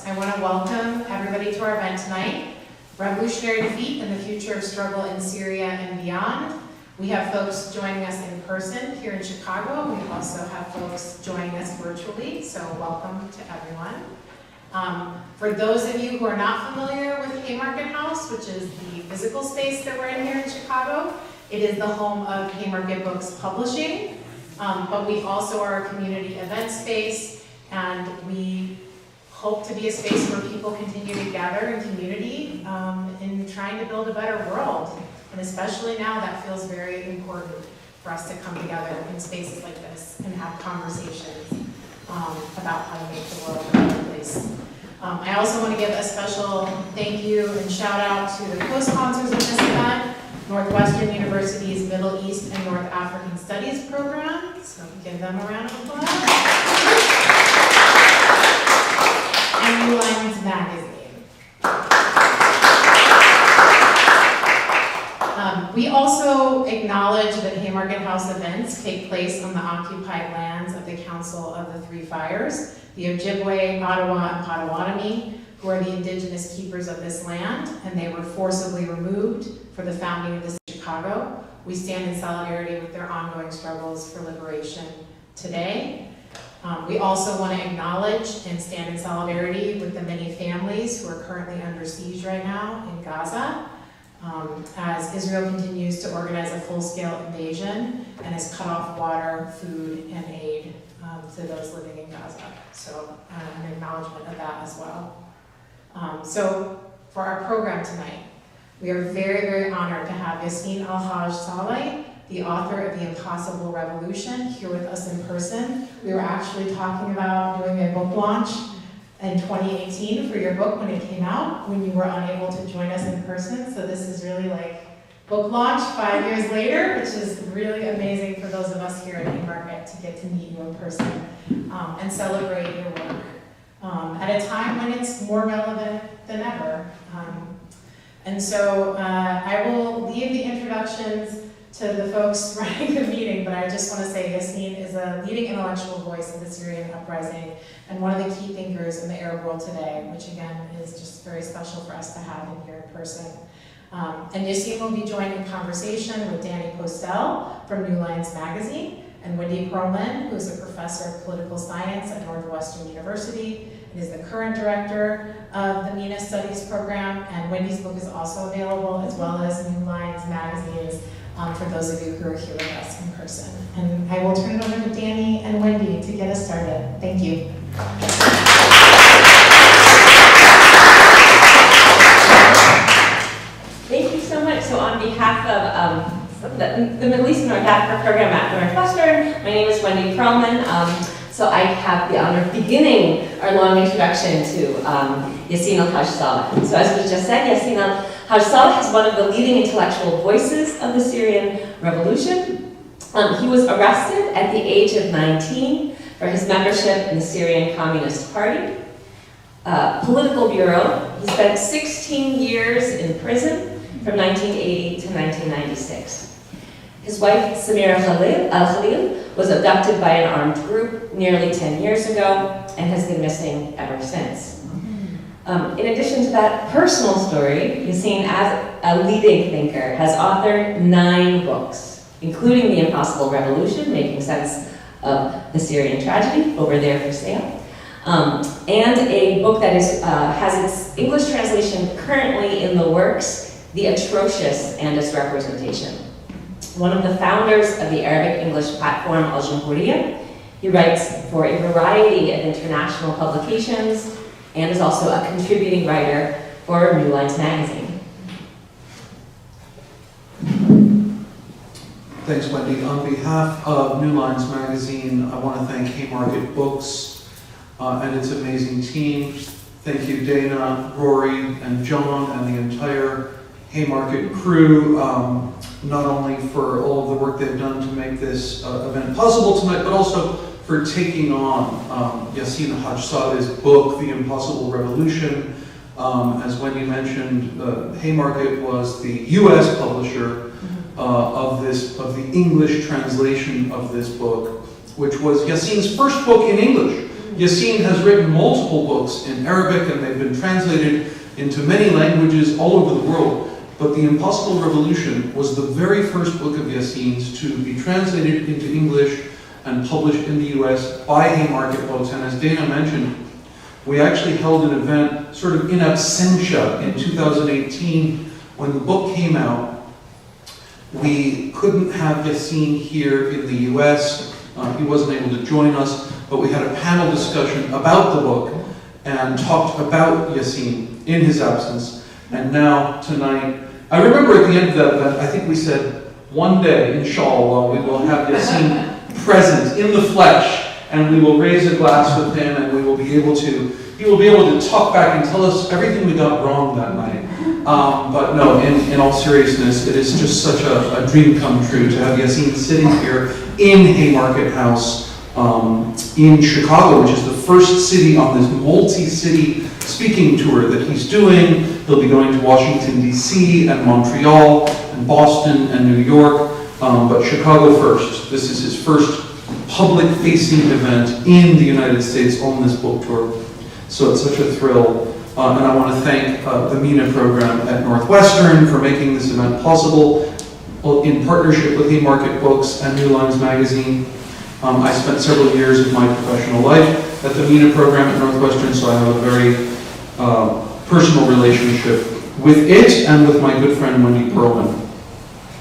I want to welcome everybody to our event tonight, Revolutionary Defeat and the Future of Struggle in Syria and Beyond. We have folks joining us in person here in Chicago. We also have folks joining us virtually, so welcome to everyone. For those of you who are not familiar with Haymarket House, which is the physical space that we're in here in Chicago, it is the home of Haymarket Books Publishing, but we also are a community event space, and we hope to be a space where people continue to gather in community in trying to build a better world. And especially now, that feels very important for us to come together in spaces like this and have conversations about how to make the world a better place. I also want to give a special thank you and shout out to the co-sponsors of this event, Northwestern University's Middle East and North African Studies program. So give them a round of applause. And New Lines Magazine. We also acknowledge that Haymarket House events take place on the occupied lands of the Council of the Three Fires, the Ojibwe, Ottawa, and Potawatomi, who are the indigenous keepers of this land, and they were forcibly removed for the founding of the city of Chicago. We stand in solidarity with their ongoing struggles for liberation today. We also want to acknowledge and stand in solidarity with the many families who are currently under siege right now in Gaza, as Israel continues to organize a full-scale invasion and has cut off water, food, and aid to those living in Gaza. So an acknowledgement of that as well. So for our program tonight, we are very, very honored to have Yassin al-Haj Saleh, the author of The Impossible Revolution, here with us in person. We were actually talking about doing a book launch in 2018 for your book when it came out, when you were unable to join us in person. So this is really like book launch 5 years later, which is really amazing for those of us here at Haymarket to get to meet you in person and celebrate your work at a time when it's more relevant than ever. And so I will leave the introductions to the folks running the meeting, but I just want to say Yassin is a leading intellectual voice of the Syrian uprising and one of the key thinkers in the Arab world today, which again is just very special for us to have him here in person. And Yassin will be joined in conversation with Danny Postel from New Lines Magazine and Wendy Pearlman, who is a professor of political science at Northwestern University and is the current director of the MENA Studies program. And Wendy's book is also available, as well as New Lines Magazine's, for those of you who are here with us in person. And I will turn it over to Danny and Wendy to get us started. Thank you. Thank you so much. So on behalf of the Middle East and North Africa program at Northwestern, my name is Wendy Pearlman. So I have the honor of beginning our long introduction to Yassin al-Haj Saleh. So as we just said, Yassin al-Haj Saleh is one of the leading intellectual voices of the Syrian revolution. He was arrested at the age of 19 for his membership in the Syrian Communist Party. Political bureau. He spent 16 years in prison from 1980 to 1996. His wife, Samira al-Khalil, was abducted by an armed group nearly 10 years ago and has been missing ever since. In addition to that personal story, Yassin, as a leading thinker, has authored 9 books, including The Impossible Revolution, Making Sense of the Syrian Tragedy, over there for sale, and a book that has its English translation currently in the works, The Atrocious and Its Representation. One of the founders of the Arabic-English platform Al-Jamhuriyya, he writes for a variety of international publications and is also a contributing writer for New Lines Magazine. Thanks, Wendy. On behalf of New Lines Magazine, I want to thank Haymarket Books and its amazing team. Thank you, Dana, Rory, and John, and the entire Haymarket crew, not only for all of the work they've done to make this event possible tonight, but also for taking on Yassin al-Haj Saleh's book, The Impossible Revolution. As Wendy mentioned, Haymarket was the U.S. publisher of the English translation of this book, which was Yassin's first book in English. Yassin has written multiple books in Arabic, and they've been translated into many languages all over the world. But The Impossible Revolution was the very first book of Yassin's to be translated into English and published in the US by Haymarket Books. And as Dana mentioned, we actually held an event sort of in absentia in 2018 when the book came out. We couldn't have Yassin here in the US. He wasn't able to join us, but we had a panel discussion about the book and talked about Yassin in his absence. And now, tonight, I remember at the end of that event, I think we said, one day, inshallah, we will have Yassin present in the flesh, and we will raise a glass with him, and we will be able to, he will be able to talk back and tell us everything we got wrong that night. But no, in all seriousness, it is just such a dream come true to have Yassin sitting here in Haymarket House in Chicago, which is the first city on this multi-city speaking tour that he's doing. He'll be going to Washington, D.C., and Montreal, and Boston, and New York, but Chicago first. This is his first public-facing event in the United States on this book tour. So it's such a thrill. And I want to thank the MENA program at Northwestern for making this event possible in partnership with Haymarket Books and New Lines Magazine. I spent several years of my professional life at the MENA program at Northwestern, so I have a very personal relationship with it and with my good friend Wendy Pearlman.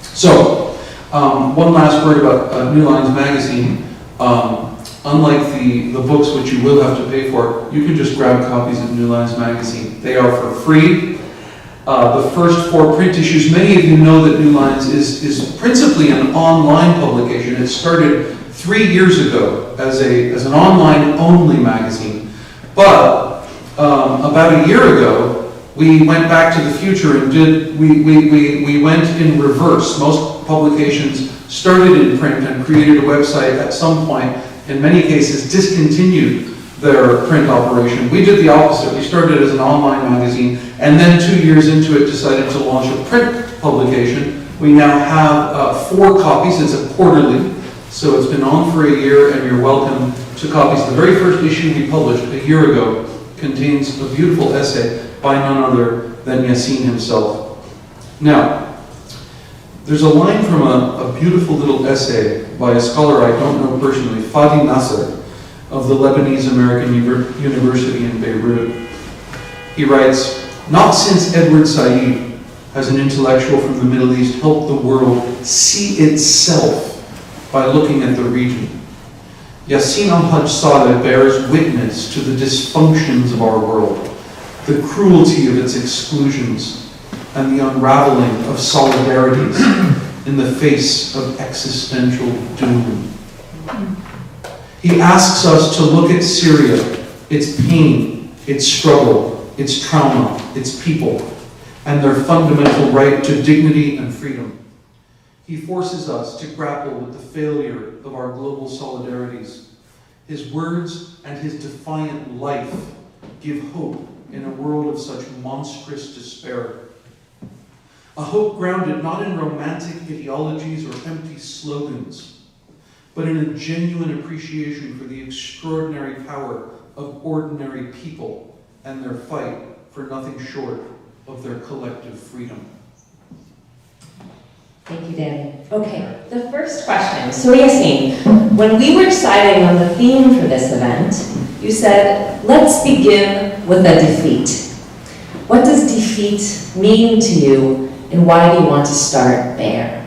So, one last word about New Lines Magazine. Unlike the books which you will have to pay for, you can just grab copies of New Lines Magazine. They are for free. The first 4 print issues, many of you know that New Lines is principally an online publication. It started 3 years ago as an online-only magazine. But about a year ago, we went back to the future and we went in reverse. Most publications started in print and created a website at some point, in many cases discontinued their print operation. We did the opposite. We started as an online magazine, and then 2 years into it decided to launch a print publication. We now have 4 copies. It's a quarterly, so it's been on for a year, and you're welcome to copies. The very first issue we published a year ago contains a beautiful essay by none other than Yassin himself. Now, there's a line from a beautiful little essay by a scholar I don't know personally, Fadi Nasser, of the Lebanese American University in Beirut. He writes, "Not since Edward Said has an intellectual from the Middle East helped the world see itself by looking at the region. Yassin al-Haj Saleh bears witness to the dysfunctions of our world, the cruelty of its exclusions, and the unraveling of solidarities in the face of existential doom. He asks us to look at Syria, its pain, its struggle, its trauma, its people, and their fundamental right to dignity and freedom. He forces us to grapple with the failure of our global solidarities. His words and his defiant life give hope in a world of such monstrous despair. A hope grounded not in romantic ideologies or empty slogans, but in a genuine appreciation for the extraordinary power of ordinary people and their fight for nothing short of their collective freedom." Thank you, Danny. Okay, the first question. So Yassin, when we were deciding on the theme for this event, you said, let's begin with a defeat. What does defeat mean to you, and why do you want to start there?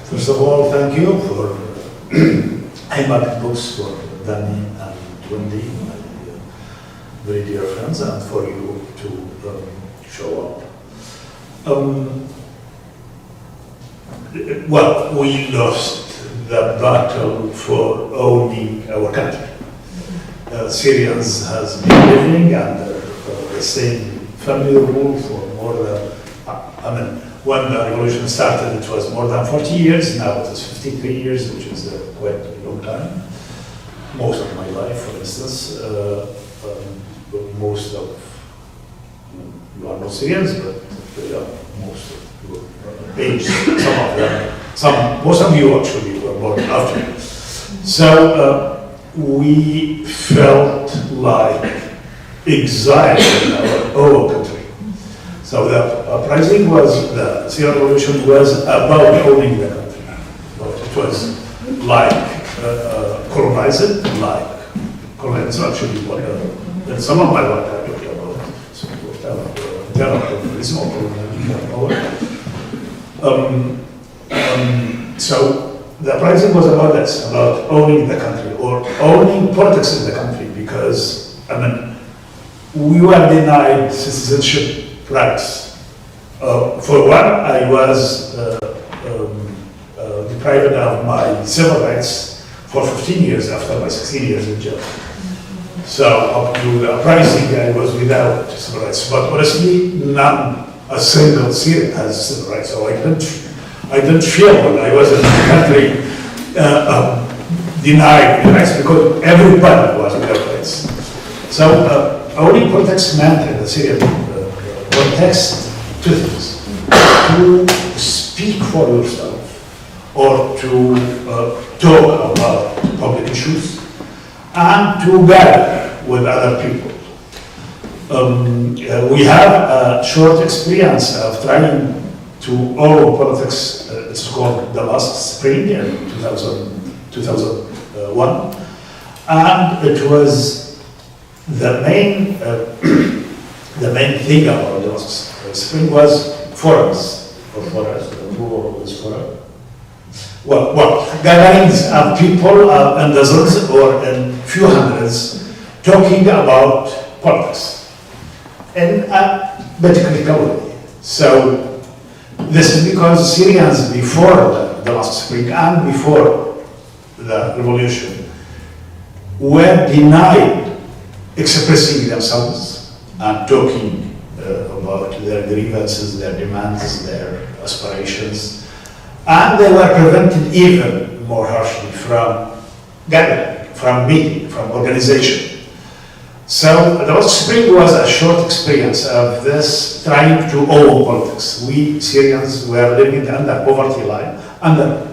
First of all, thank you for Haymarket Books, for Danny and Wendy, my very dear friends, and for you to show up. Well, we lost the battle for owning our country. Syrians has been living under the same family rule for more than, when the revolution started, it was more than 40 years. Now it is 53 years, which is quite a long time. Most of my life, for instance, most of you are not Syrians, but most of your age, some of them, most of you actually were born after. So we felt like exile in our own country. So the uprising was, the Syrian revolution was about owning the country. It was like colonizing, like colonizing actually what and some of my work I talked about terrorism or colonialism. So the uprising was about this, about owning the country or owning politics in the country, because I mean we were denied citizenship rights. For one, I was deprived of my civil rights for 15 years after my 16 years in jail. So up to the uprising, I was without civil rights. But honestly, a single Syrian has civil rights. So I didn't feel when I was in the country denied rights, because everybody was without rights. So owning politics meant in the Syrian context two things: to speak for yourself, or to talk about public issues, and to gather with other people. We have a short experience of trying to own politics. It's called the last spring in 2001, and it was the main thing about the last spring was forums, or forums. Who was forum? Well, gatherings of people in dozens or in few hundreds talking about politics in a very critical way. So this is because Syrians before the last spring and before the revolution were denied expressing themselves and talking about their grievances, their demands, their aspirations. And they were prevented even more harshly from gathering, from meeting, from organization. So the last spring was a short experience of this trying to own politics. We Syrians were living under poverty line, under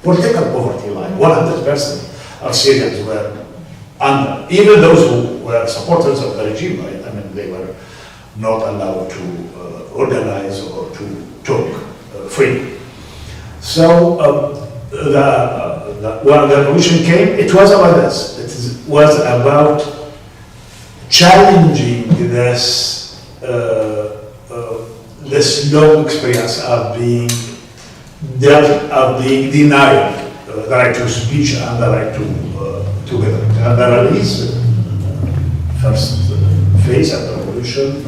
political poverty line. 100% of Syrians were under, even those who were supporters of the regime. Right? I mean, they were not allowed to organize or to talk freely. So when the revolution came, it was about this. It was about challenging this this long experience of being denied the right to speech and the right to gather. And the release, first phase of the revolution,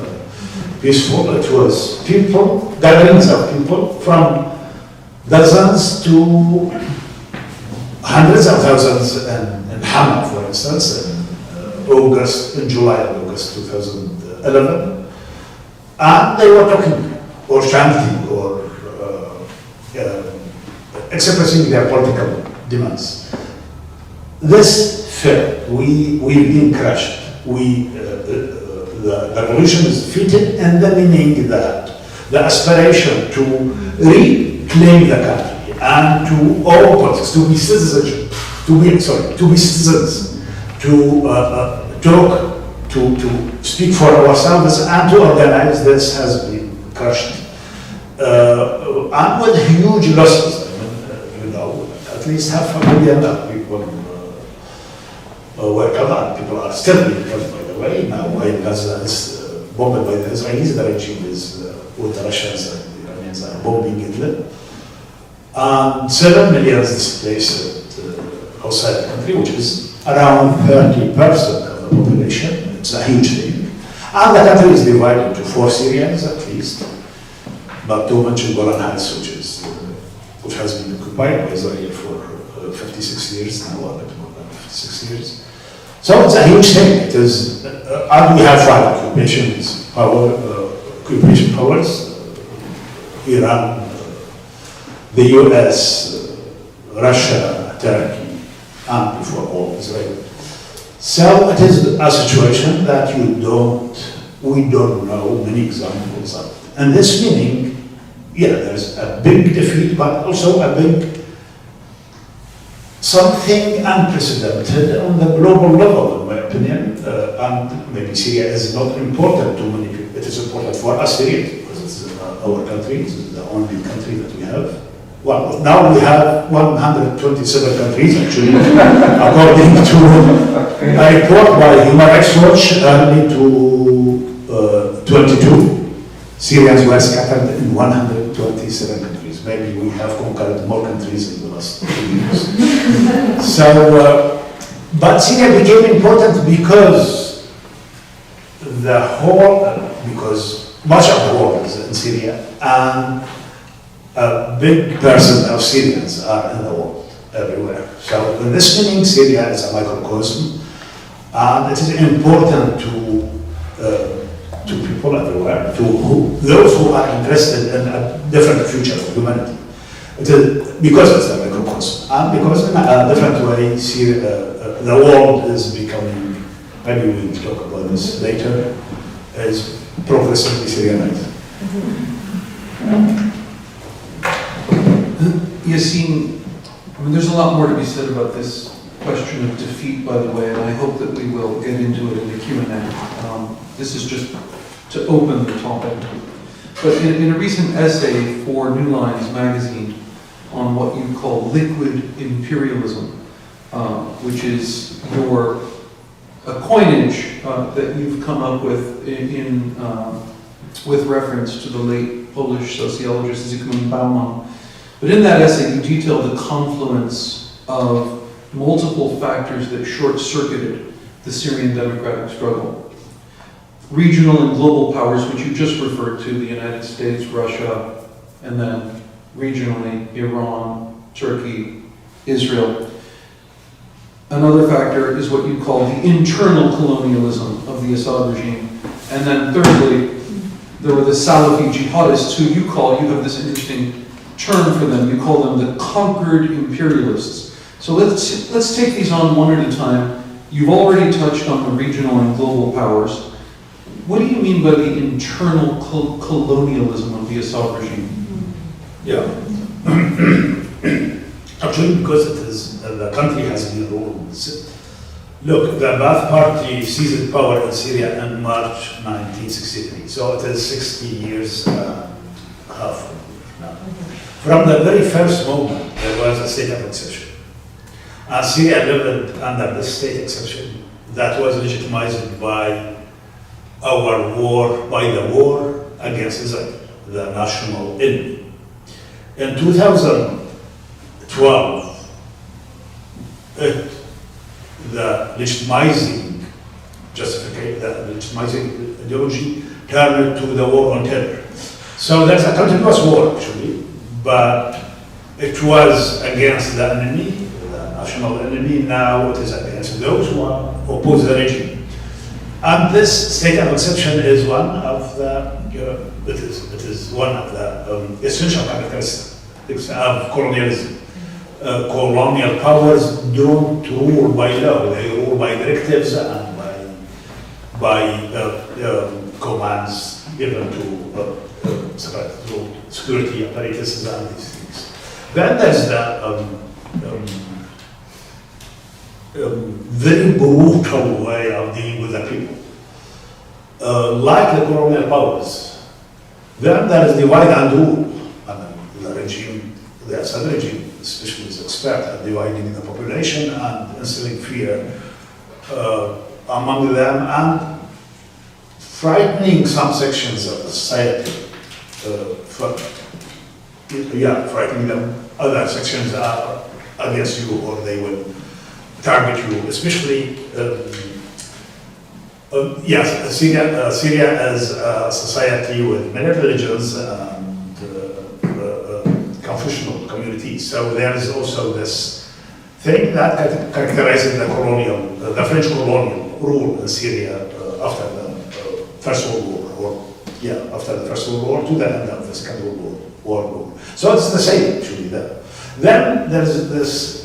peaceful. It was people, gatherings of people from dozens to hundreds of thousands in Hama, for instance, in July and August 2011. And they were talking or chanting or expressing their political demands. This failed. We've been crushed. The revolution is defeated, and the meaning that the aspiration to reclaim the country and to own politics, to be citizenship, to be citizens, to talk, to speak for ourselves and to organize, this has been crushed. And with huge losses. I mean, at least 500,000 of people were killed, and people are still being killed, by the way. Now, while Gaza is bombed by the Israelis, the regime is with the Russians and the Iranians are bombing Idlib. And 7 million displaced outside the country, which is around 30% of the population. It's a huge thing. And the country is divided into 4 Syrians at least, but to mention Golan Heights, which has been occupied by Israel for 56 years now, a bit more than 56 years. So it's a huge thing. It is, and we have 5 occupation powers: Iran, the US, Russia, Turkey, and before all Israel. So it is a situation that we don't know many examples of. And this meaning, yeah, there's a big defeat, but also a big something unprecedented on the global level, in my opinion. And maybe Syria is not important to many people. It is important for us Syrians because it's our country. It's the only country that we have. Well, now we have 127 countries actually, according to a report by Human Rights Watch early to 22. Syrians were scattered in 127 countries. Maybe we have conquered more countries in the last 2 years. So, but Syria became important because because much of the world is in Syria, and a big percent of Syrians are in the world, everywhere. So in this meaning, Syria is a microcosm, and it is important to people everywhere, to those who are interested in a different future of humanity. It is because it's a microcosm, and because in a different way, the world is becoming, maybe we'll talk about this later, is progressively Syrianized. Yassin, I mean, there's a lot more to be said about this question of defeat, by the way, and I hope that we will get into it in the Q&A. This is just to open the topic. But in a recent essay for New Lines magazine on what you call liquid imperialism, which is a coinage that you've come up with with reference to the late Polish sociologist Zygmunt Bauman. But in that essay, you detail the confluence of multiple factors that short-circuited the Syrian democratic struggle. Regional and global powers, which you just referred to, the United States, Russia, and then regionally, Iran, Turkey, Israel. Another factor is what you call the internal colonialism of the Assad regime. And then thirdly, there were the Salafi jihadists who you have this interesting term for them. You call them the conquered imperialists. So let's take these on one at a time. You've already touched on the regional and global powers. What do you mean by the internal colonialism of the Assad regime? Yeah. Actually, because it is, the country has been ruled. Look, the Ba'ath Party seized power in Syria in March 1963. So it is 60 years half now. From the very first moment, there was a state of exception. And Syria lived under this state exception that was legitimized by our war, by the war against Israel, the national enemy. In 2012, the legitimizing ideology turned to the war on terror. So there's a continuous war, actually, but it was against the enemy, the national enemy. Now it is against those who oppose the regime. And this state of exception is one of the it is one of the essential characteristics of colonialism. Colonial powers don't rule by law; they rule by directives and by commands given to security apparatuses and these things. Then there's the very brutal way of dealing with the people. Like the colonial powers, then there is divide and rule. I mean, the regime, the Assad regime, especially is expert at dividing the population and instilling fear among them and frightening some sections of the society. Frightening them. Other sections are against you, or they will target you, especially. Syria is a society with many religions and confessional communities. So there is also this thing that characterizes the French colonial rule in Syria after the First World War, after the First World War to the end of the Second World War. So it's the same actually there. Then there's this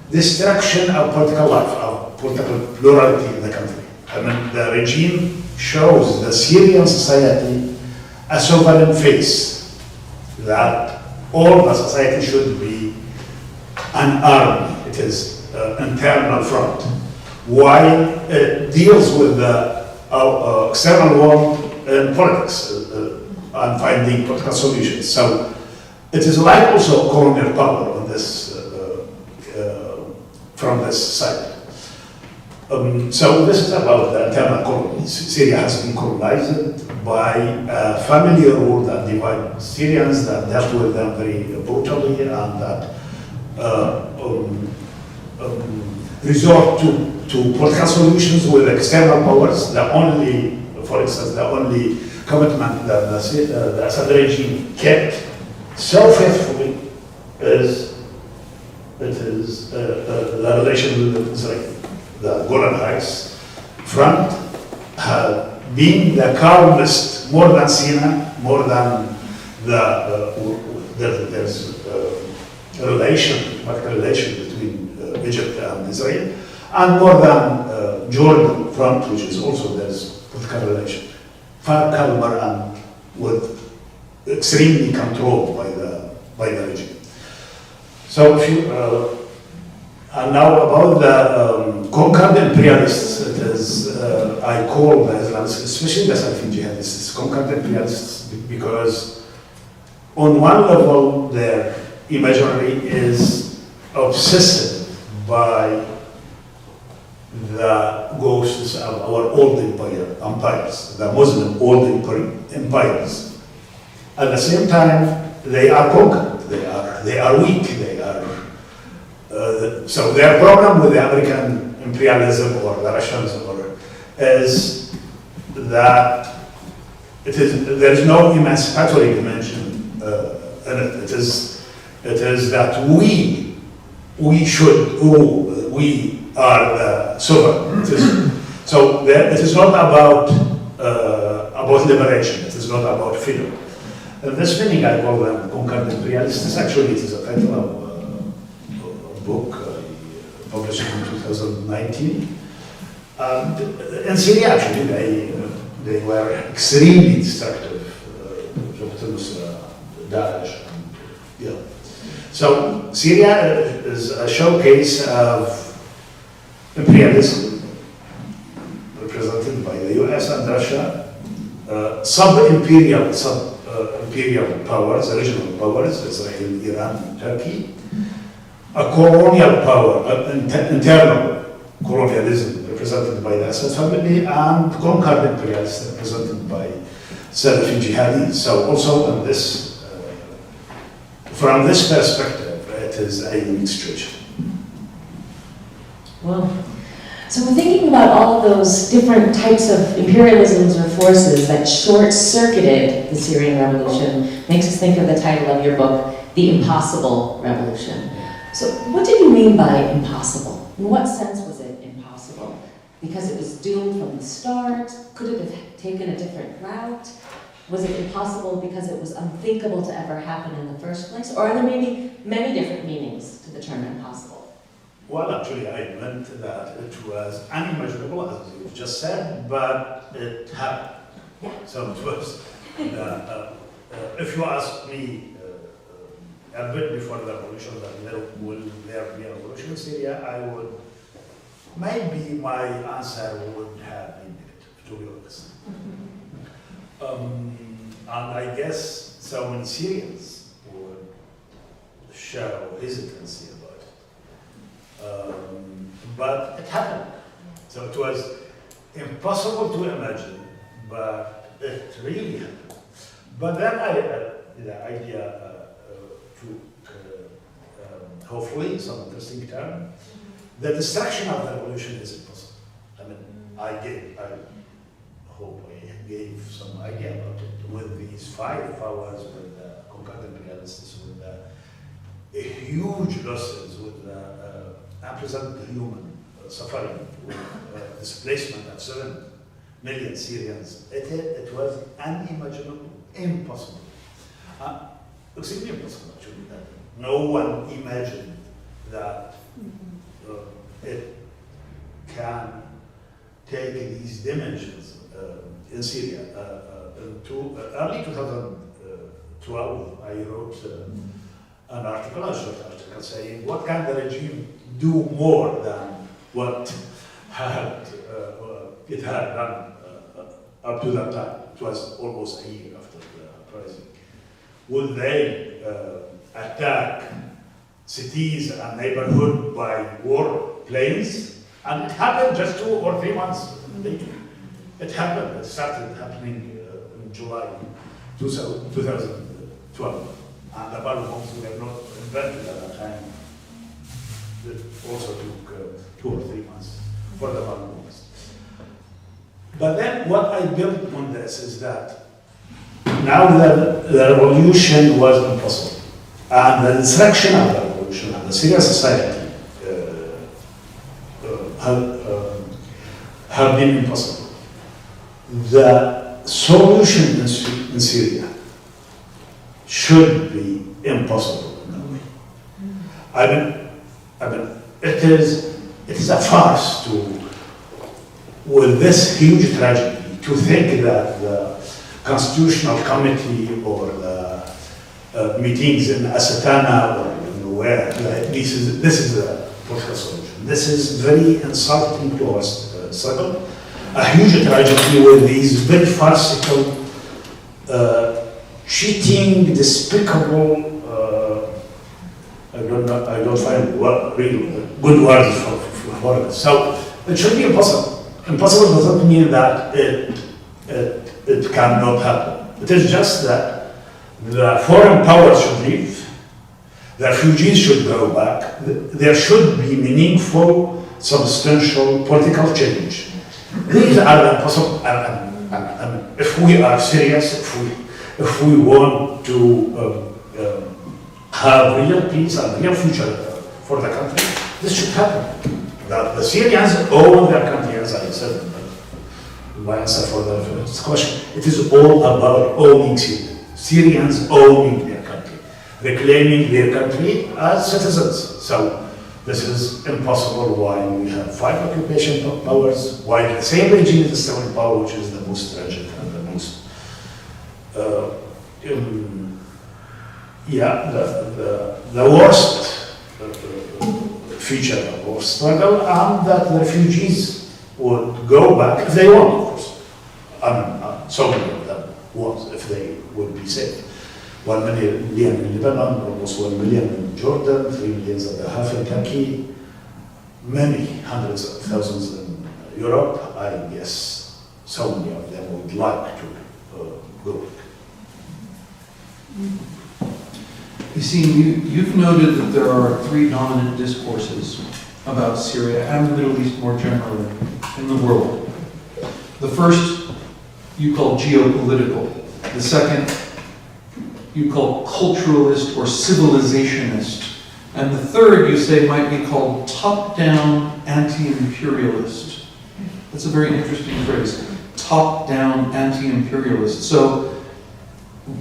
destruction of political life, of political plurality in the country. I mean, the regime shows the Syrian society a sovereign face, that all the society should be an army, it is internal front, while it deals with the external world in politics and finding political solutions. So it is like also colonial power on this, from this side. So this is about the internal colonies. Syria has been colonized by a family rule that divided Syrians, that dealt with them very brutally, and that resort to political solutions with external powers. The only, for instance, the only commitment that the Assad regime kept so faithfully is the relation with Israel. The Golan Heights front had been the calmest, more than Sinai, more than there's political relation between Egypt and Israel, and more than Jordan front, which is also there's political relation, far calmer and with extremely controlled by the regime. So if you and now about the conquered imperialists, it is I call the Islamists, especially the Salafi jihadists, conquered imperialists, because on one level their imagery is obsessed by the ghosts of our old empires, the Muslim old empires. At the same time, they are conquered, they are weak, so their problem with the American imperialism or the Russians is that there is no emancipatory dimension in it. It is that we should rule, we are the sovereign. It is not about liberation, it is not about freedom. In this meaning, I call them conquered imperialists. Actually, it is a title of a book published in 2019. In Syria, actually, they were extremely destructive. Daesh. Yeah. So Syria is a showcase of imperialism, represented by the US and Russia, imperial powers, regional powers, Israel, Iran, Turkey, a colonial power, internal colonialism represented by the Assad family, and conquered imperialists represented by Salafi jihadis. So also in this, from this perspective, it is a unique situation. Well, so we're thinking about all of those different types of imperialisms or forces that short-circuited the Syrian revolution. Makes us think of the title of your book, The Impossible Revolution. So what did you mean by impossible? In what sense was it impossible? Because it was doomed from the start? Could it have taken a different route? Was it impossible because it was unthinkable to ever happen in the first place? Or are there maybe many different meanings to the term impossible? Well, actually, I meant that it was unimaginable, as you just said, but it happened. Yeah. So it was, if you ask me a bit before the revolution, that will there be a revolution in Syria, I would, maybe my answer would have been negative, to be honest. And I guess so many Syrians would show hesitancy about it. But it happened. So it was impossible to imagine, but it really happened. But then the idea took, hopefully, some interesting turn. The destruction of the revolution is impossible. I mean, I hope I gave some idea about it with these 5 powers, with the conquered imperialists, with the huge losses, with the unprecedented human suffering, with displacement of 7 million Syrians. It was unimaginable, impossible. Extremely impossible, actually. No one imagined that it can take these dimensions in Syria. Early 2012, I wrote an article, a short article, saying what can the regime do more than what it had done up to that time. It was almost a year after the uprising. Would they attack cities and neighborhood by war planes? And it happened just 2 or 3 months later. It happened. It started happening in July 2012. And the battle bombs were not invented at that time. It also took 2 or 3 months for the battle bombs. But then what I built on this is that now the revolution was impossible. And the destruction of the revolution and the Syrian society have been impossible. The solution in Syria should be impossible in a way. I mean, it is a farce to, with this huge tragedy, to think that the Constitutional Committee or the meetings in Asatana or where, this is the political solution. This is very insulting to our struggle. A huge tragedy with these very farcical, cheating, despicable, I don't find really good words for it. So it should be impossible. Impossible doesn't mean that it cannot happen. It is just that the foreign powers should leave, the refugees should go back, there should be meaningful, substantial political change. These are the possible, if we are serious, if we want to have real peace and real future for the country, this should happen. The Syrians own their country, as I said in my answer for the first question. It is all about owning Syria. Syrians owning their country, reclaiming their country as citizens. So this is impossible while we have 5 occupation powers, while the same regime is still in power, which is the most tragic and the most, the worst feature of our struggle, and that the refugees would go back if they want, of course. So many of them want, if they would be safe. 1 million in Lebanon, almost 1 million in Jordan, 3 million and a half in Turkey, many hundreds of thousands in Europe. I guess so many of them would like to go back. Yassin, you've noted that there are 3 dominant discourses about Syria and the Middle East more generally in the world. The first you call geopolitical. The second you call culturalist or civilizationist. And the third you say might be called top-down anti-imperialist. That's a very interesting phrase, top-down anti-imperialist. So,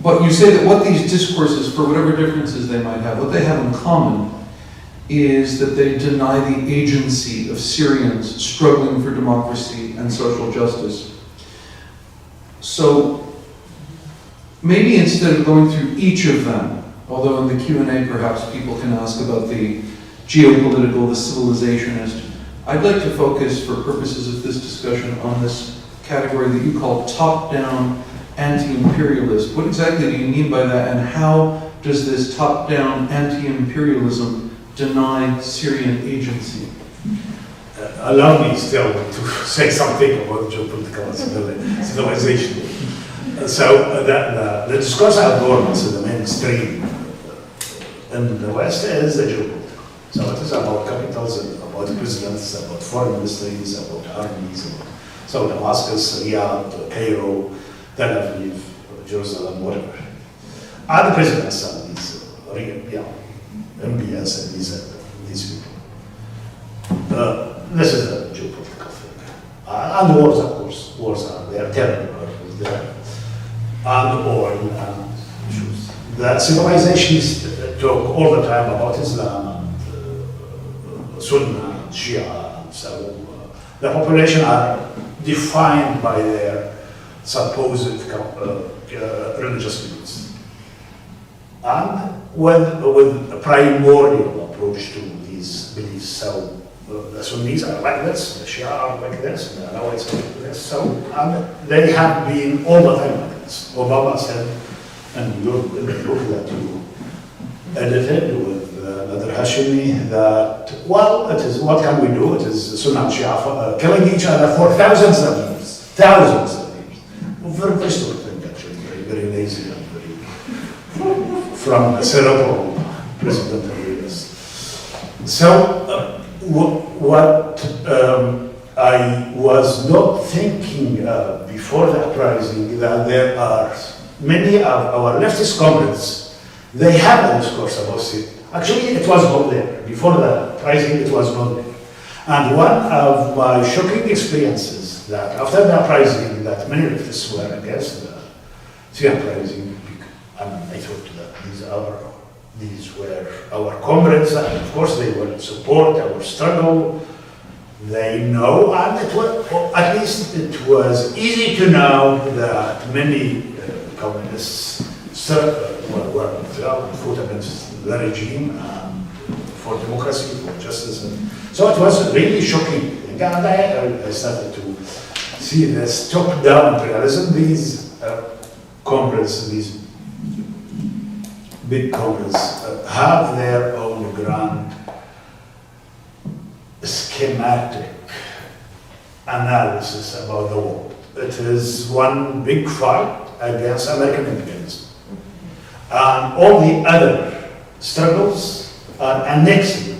but you say that what these discourses, for whatever differences they might have, what they have in common is that they deny the agency of Syrians struggling for democracy and social justice. So maybe instead of going through each of them, although in the Q&A perhaps people can ask about the geopolitical, the civilizationist, I'd like to focus for purposes of this discussion on this category that you call top-down anti-imperialist. What exactly do you mean by that, and how does this top-down anti-imperialism deny Syrian agency? Allow me still to say something about geopolitical civilization. So the discourse outdoors in the mainstream in the West is a geopolitical. So it is about capitals, about presidents, about foreign ministries, about armies. So Damascus, Riyadh, Cairo, Tel Aviv, Jerusalem, whatever. And the presidents and these, MBS and these people. This is a geopolitical thing. And wars, of course. Wars are there, terror is there. And oil and issues. The civilizations talk all the time about Islam and Sunnah and Shia. And so the population are defined by their supposed religious beliefs. and with a primordial approach to these beliefs. So the Sunnis are like this, the Shia are like this, and the Alawites are like this. So they have been all the time like this. Obama said, and in the book that you edited with Nader Hashemi, that, well, it is, what can we do? It is Sunni and Shia killing each other for thousands of years. Thousands of years. Very peaceful thing, actually, very lazy and very from a cerebral president of US. So, what I was not thinking before the uprising, that there are many of our leftist comrades, they have a discourse about Syria. Actually, it was not there. Before the uprising, it was not there. And one of my shocking experiences, that after the uprising, that many leftists were against the Syrian uprising, and I thought that these were our comrades, and of course they will support our struggle. They know, and it was, or at least it was easy to know that many communists fought against the regime for democracy, for justice. And so it was really shocking. And I started to see this top-down imperialism. These comrades, these big comrades, have their own grand schematic analysis about the world. It is one big fight against American imperialism. And all the other struggles are annexing.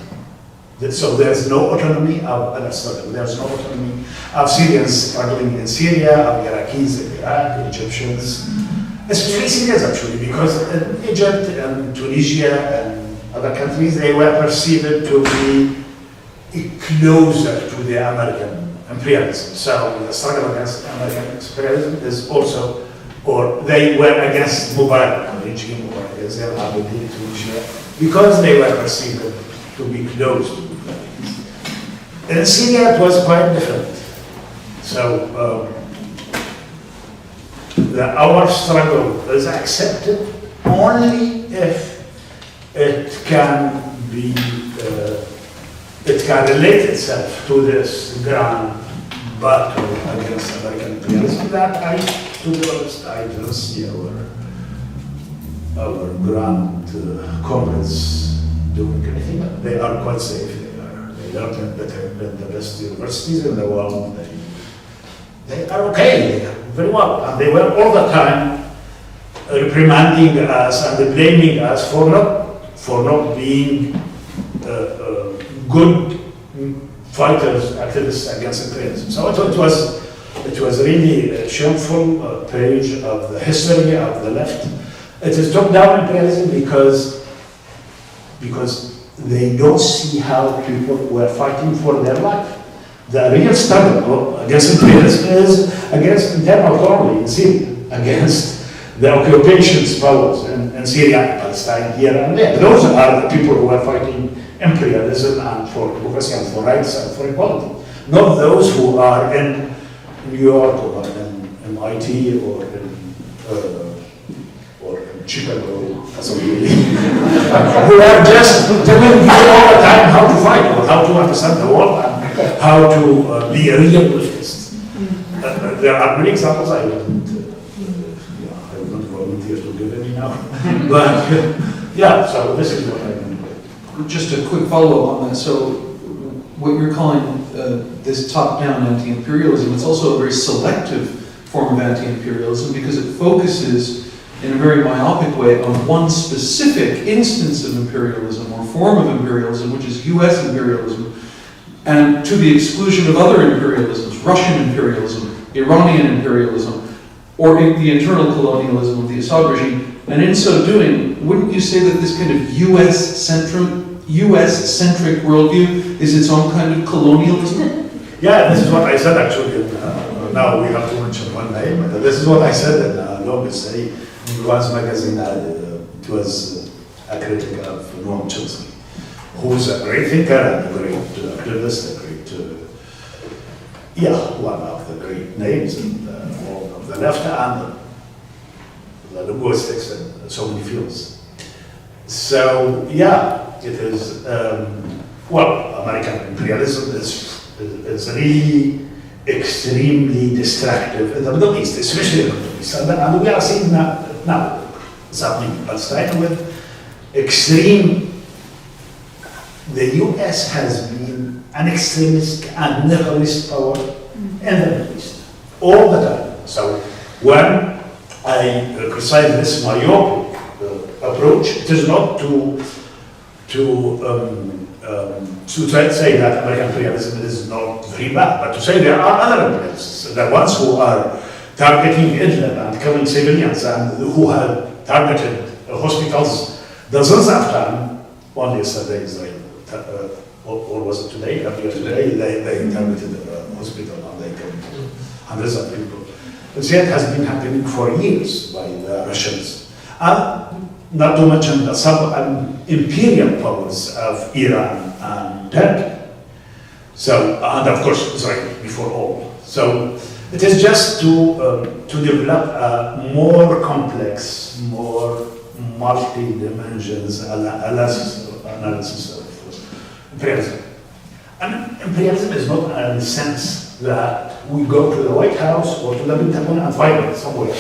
So there's no autonomy of other struggles. There's no autonomy of Syrians struggling in Syria, of Iraqis in Iraq, Egyptians, especially Syrians actually, because in Egypt and Tunisia and other countries, they were perceived to be closer to the American imperialism. So the struggle against American imperialism is also, or they were against Mubarak regime or against their ability to Tunisia, because they were perceived to be close to it. In Syria, it was quite different. So our struggle is accepted only if it can be, it can relate itself to this grand battle against American imperialism that to be honest, I don't see our grand comrades doing anything. They are quite safe. They learn the best universities in the world. They are okay. They are very well. And they were all the time reprimanding us and blaming us for not being good fighters, activists against imperialism. So it was really a shameful page of the history of the left. It is top-down imperialism because they don't see how people were fighting for their life. The real struggle against imperialism is against internal autonomy in Syria, against the occupations powers in Syria and Palestine here and there. Those are the people who are fighting imperialism and for democracy and for rights and for equality. Not those who are in New York or in MIT or in Chicago, who are just telling you all the time how to fight or how to understand the world and how to be a real leftist. There are many examples I wouldn't volunteer to give any now. But yeah, so this is what I mean. Just a quick follow-up on that. So what you're calling this top-down anti-imperialism, it's also a very selective form of anti-imperialism because it focuses in a very myopic way on one specific instance of imperialism or form of imperialism, which is US imperialism, and to the exclusion of other imperialisms, Russian imperialism, Iranian imperialism, or the internal colonialism of the Assad regime. And in so doing, wouldn't you say that this kind of US-centric worldview is its own kind of colonialism? Yeah, this is what I said actually. Now we have to mention one name. This is what I said in August. In One's magazine, it was a critic of Noam Chomsky, who's a great thinker and a great activist, a great, one of the great names in the world of the left and the linguistics in so many fields. So yeah, it is, well, American imperialism is really extremely destructive in the Middle East, especially in the Middle East. And we are seeing that now, it's happening in Palestine with extreme. The US has been an extremist and nationalist power in the Middle East all the time. So when I criticize this myopic approach, it is not to try to say that American imperialism is not very bad, but to say there are other imperialists, the ones who are targeting Idlib and killing civilians and who have targeted hospitals dozens of times. Only yesterday, Israel, or was it today? Earlier today, they targeted a hospital and they killed hundreds of people. But that has been happening for years by the Russians. And not to mention the sub-imperial powers of Iran and Turkey. So, and of course, Israel before all. So, it is just to develop a more complex, more multi-dimensions analysis of imperialism. And imperialism is not in the sense that we go to the White House or to the Pentagon and find it somewhere.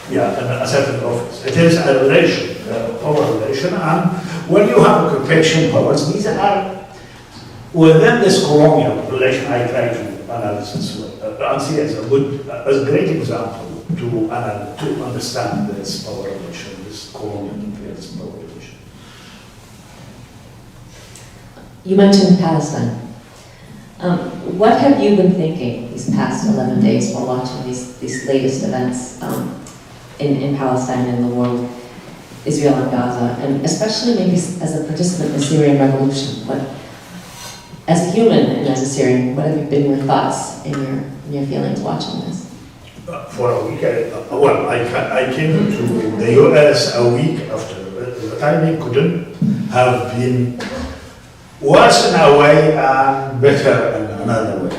Yeah, in a certain office. It is a relation, a power relation, and when you have occupation powers, these are within this colonial relation. I try to analyze and see as a great example to understand this power relation, this colonial imperialist power relation. You mentioned Palestine. What have you been thinking these past 11 days while watching these latest events in Palestine and the world, Israel and Gaza, and especially maybe as a participant in the Syrian revolution? What, as a human and as a Syrian, what have been your thoughts and your feelings watching this? For a week, I came to the US a week after. The timing couldn't have been worse in a way and better in another way.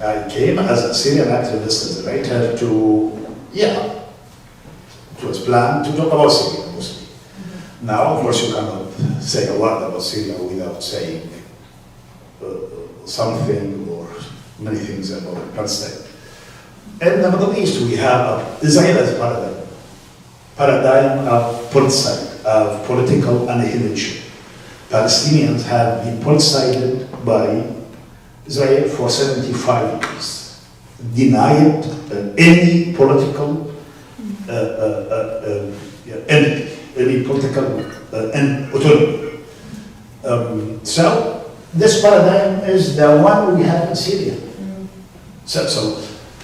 I came as a Syrian activist, as a writer, it was planned to talk about Syria mostly. Now, of course, you cannot say a word about Syria without saying something or many things about Palestine. In the Middle East, we have Israel as paradigm of politicide, of political annihilation. Palestinians have been politicized by Israel for 75 years, denied any political entity, any political autonomy. So this paradigm is the one we have in Syria. So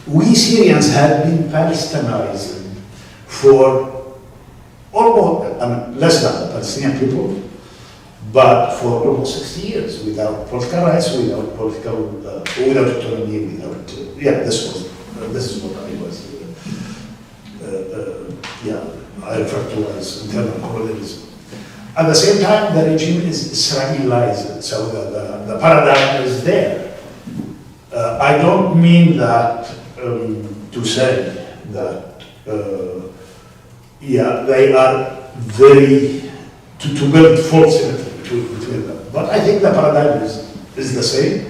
we Syrians have been Palestinized for almost, less than the Palestinian people, but for almost 60 years, without political rights, without political, without autonomy, without, this is what I was, I refer to as internal colonialism. At the same time, the regime is Israelized, so the paradigm is there. I don't mean that to say that, they are very, to build false symmetry between them. But I think the paradigm is the same.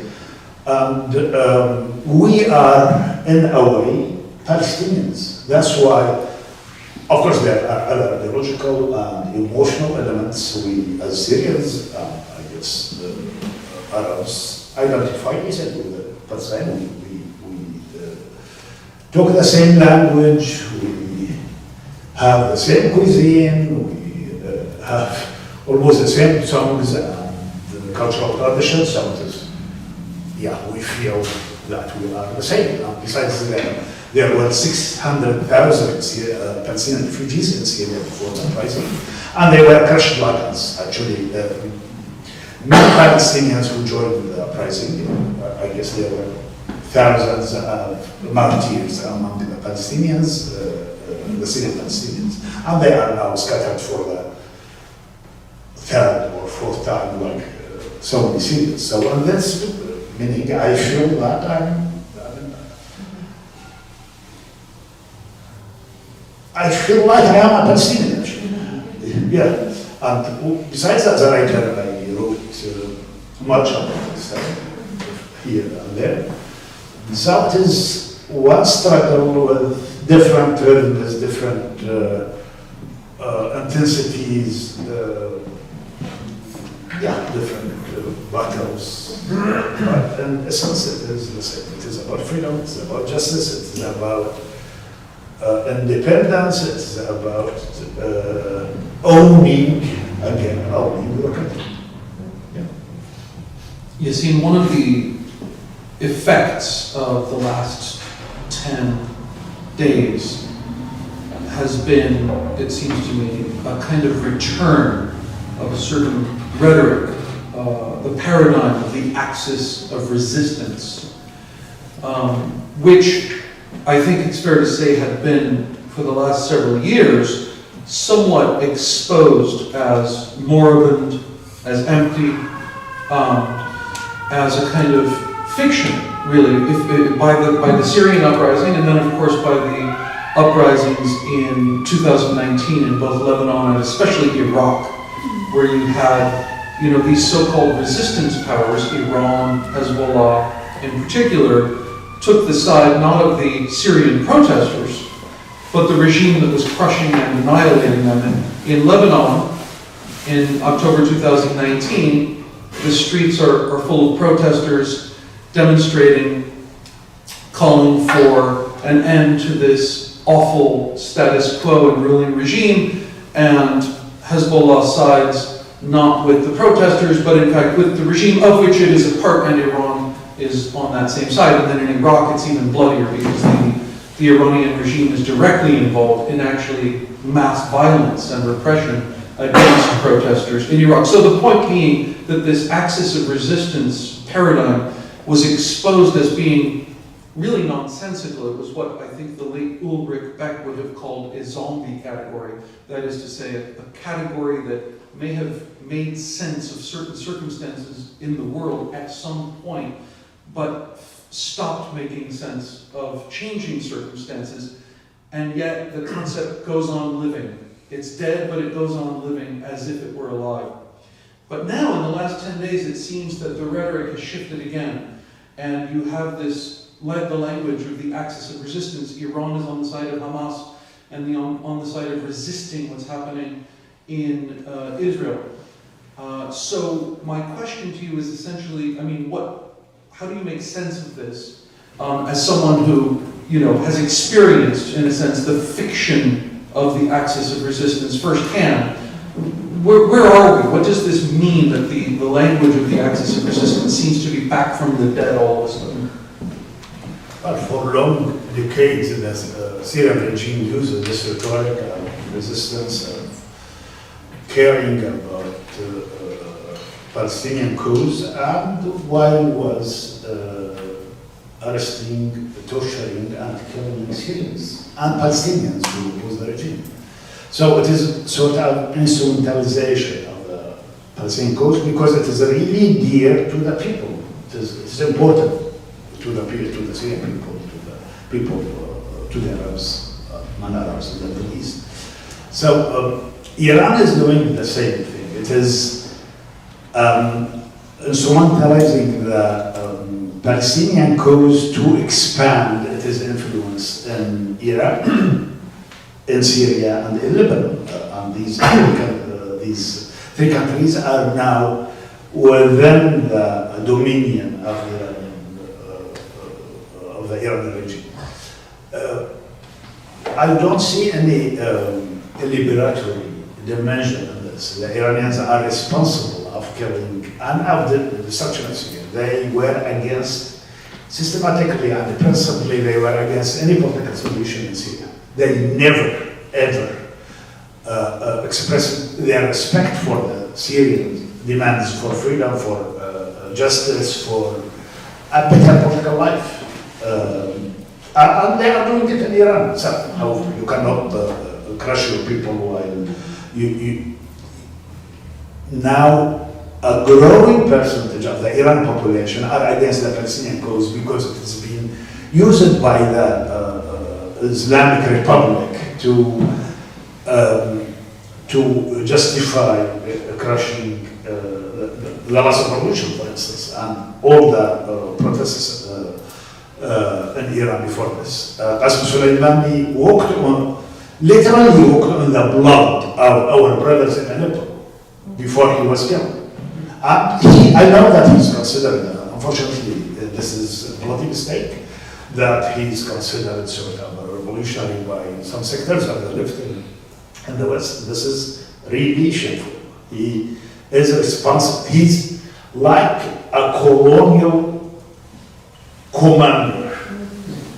And we are, in a way, Palestinians. That's why, of course, there are other ideological and emotional elements. We, as Syrians, I guess, Arabs, identify easily with Palestine. We talk the same language, we have the same cuisine, we have almost the same songs and cultural traditions. So it is, we feel that we are the same. Besides, there were 600,000 Palestinian refugees in Syria before the uprising, and they were crushed like us. Actually, many Palestinians who joined the uprising, I guess there were thousands of martyrs among the Palestinians, the Syrian Palestinians, and they are now scattered for the third or fourth time, like so many Syrians. So, and that's meaning I feel that I feel like I am a Palestinian, actually. Yeah, and besides as a writer, I wrote much about this here and there. So it is one struggle with different rhythms, different intensities, different battles. But in essence, it is the same. It is about freedom, it's about justice, it is about independence, it is about owning your country. Yeah. Yassin, one of the effects of the last 10 days has been, it seems to me, a kind of return of a certain rhetoric, the paradigm of the axis of resistance, which I think it's fair to say had been, for the last several years, somewhat exposed as moribund, as empty, as a kind of fiction, really, by the Syrian uprising, and then of course by the uprisings in 2019 in both Lebanon and especially Iraq, where you had, these so-called resistance powers, Iran, Hezbollah in particular, took the side not of the Syrian protesters, but the regime that was crushing and annihilating them. In Lebanon, in October 2019, the streets are full of protesters demonstrating, calling for an end to this awful status quo and ruling regime, and Hezbollah sides not with the protesters, but in fact with the regime of which it is a part, and Iran is on that same side. And then in Iraq it's even bloodier because the Iranian regime is directly involved in actually mass violence and repression against protesters in Iraq. So the point being that this axis of resistance paradigm was exposed as being really nonsensical. It was what I think the late Ulrich Beck would have called a zombie category. That is to say, a category that may have made sense of certain circumstances in the world at some point, but stopped making sense of changing circumstances, and yet the concept goes on living. It's dead, but it goes on living as if it were alive. But now, in the last 10 days, it seems that the rhetoric has shifted again, and you have the language of the axis of resistance. Iran is on the side of Hamas, and on the side of resisting what's happening in Israel. So my question to you is essentially, how do you make sense of this as someone who, has experienced, in a sense, the fiction of the axis of resistance firsthand? Where are we? What does this mean that the language of the axis of resistance seems to be back from the dead all of a sudden? Well, for long decades, the Syrian regime uses this rhetoric of resistance, of caring about Palestinian cause, and while was arresting, torturing, and killing Syrians and Palestinians who oppose the regime. So it is sort of instrumentalization of the Palestinian cause because it is really dear to the people. It is important to the people, to the Syrian people, to the Arabs, non-Arabs in the Middle East. So Iran is doing the same thing. It is instrumentalizing the Palestinian cause to expand its influence in Iraq, in Syria, and in Lebanon. And these three countries are now within the dominion of the Iranian regime. I don't see any liberatory dimension in this. The Iranians are responsible of killing and of the destruction of Syria. They were against, systematically and principally, they were against any political solution in Syria. They never, ever expressed their respect for the Syrian demands for freedom, for justice, for a better political life. And they are doing it in Iran. So how you cannot crush your people while you now a growing percentage of the Iran population are against the Palestinian cause because it has been used by the Islamic Republic to to justify crushing the loss of revolution, for instance, and all the protests in Iran before this. Qasem Soleimani literally walked on the blood of our brothers in Aleppo before he was killed. I know that he's considered, unfortunately, this is a political mistake, that he's considered sort of a revolutionary by some sectors of the left in the West. This is really shameful. He is responsible. He's like a colonial commander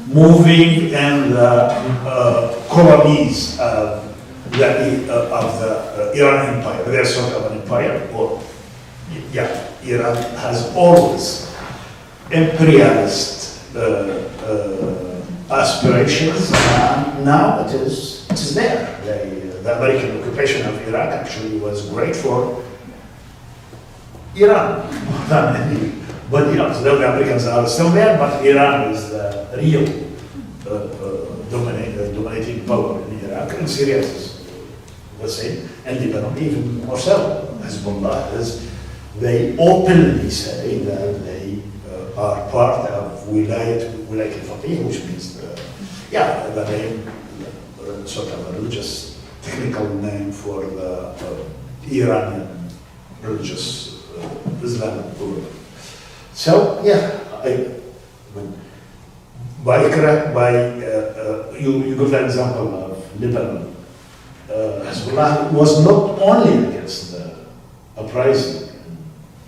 moving in the colonies of the Iran Empire. They're sort of an empire, or yeah, Iran has always imperialist aspirations, and now it is there. The American occupation of Iraq actually was great for Iran more than anybody else. The Americans are still there, but Iran is the real dominating power in Iraq. And Syria is the same, and Lebanon even more so. Hezbollah they openly say that they are part of Wilayat al-Faqih, which means the name, sort of a religious technical name for the Iranian religious Islamic group. So you give the example of Lebanon. Hezbollah was not only against the uprising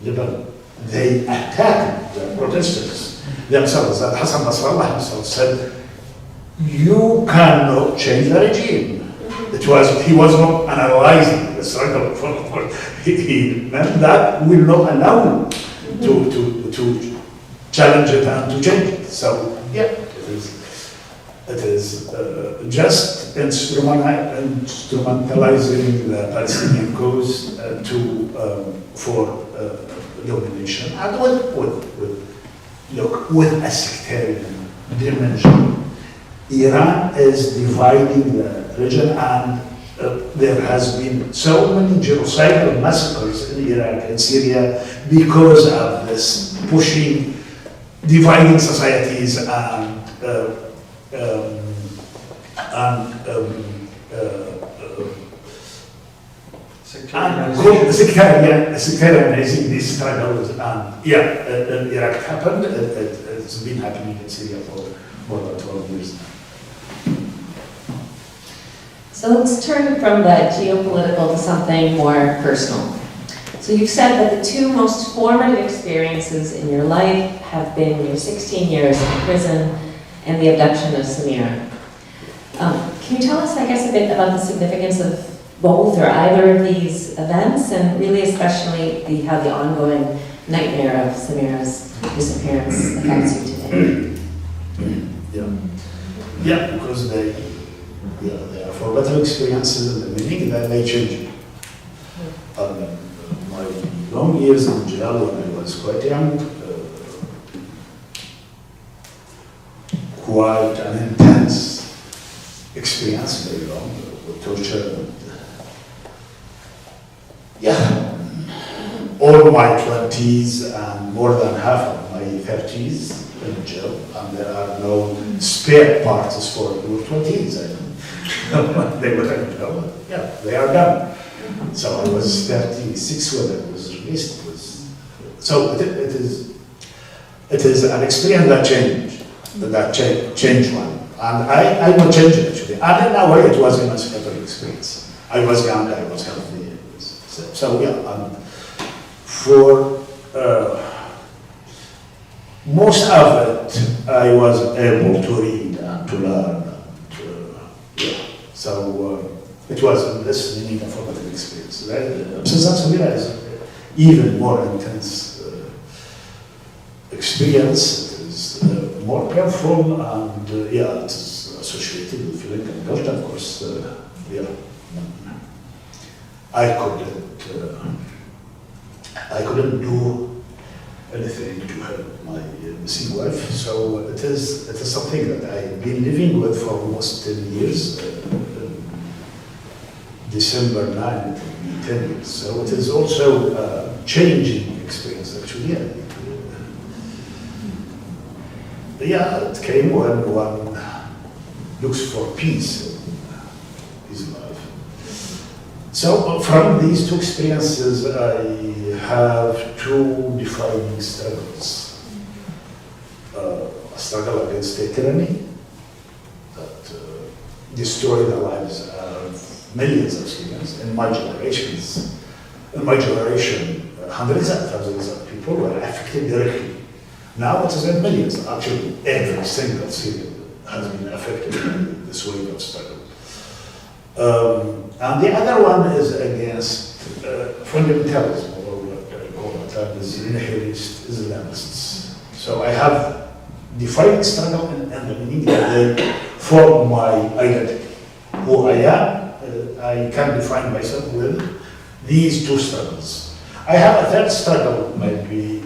in Lebanon, they attacked the protesters themselves. That Hassan Nasrallah himself said, "You cannot change the regime." He was not analyzing the struggle. Of course, he meant that will not allow you to challenge it and to change it. So it is just instrumentalizing the Palestinian cause for domination, and with a sectarian dimension. Iran is dividing the region, and there has been so many genocidal massacres in Iraq and Syria because of this pushing, dividing societies and sectarianizing these struggles. And in Iraq it happened. It's been happening in Syria for more than 12 years now. So let's turn from the geopolitical to something more personal. So you've said that the two most formative experiences in your life have been your 16 years in prison and the abduction of Samira. Can you tell us, I guess, a bit about the significance of both or either of these events, and really especially how the ongoing nightmare of Samira's disappearance affects you today? Because they are formative experiences in the beginning, then they change. My long years in jail when I was quite young, quite an intense experience, very long, with torture. All my 20s and more than half of my 30s in jail, and there are no spare parts for your 20s. They were in jail. They are done. So I was 36 when I was released. So it is an experience that changed one. And I will change it actually. And in a way it was an emancipatory experience. I was young, I was healthy. For most of it, I was able to read and to learn. It was this meaning of formative experience. Samira is even more intense experience. It is more careful, and it is associated with feeling and guilt, of course. I couldn't do anything to help my missing wife, so it is something that I've been living with for almost 10 years. December 9, it will be 10 years. So it is also a changing experience, actually. Yeah, it came when one looks for peace in his life. So from these two experiences, I have two defining struggles. A struggle against tyranny that destroyed the lives of millions of Syrians in my generations. In my generation, hundreds of thousands of people were affected directly. Now it is in millions. Actually, every single Syrian has been affected by this wave of struggle. And the other one is against fundamentalism, or what I call at times nihilist Islamists. So I have defining struggle and the meaning that they form my identity. Who I am, I can define myself with these two struggles. I have a third struggle, maybe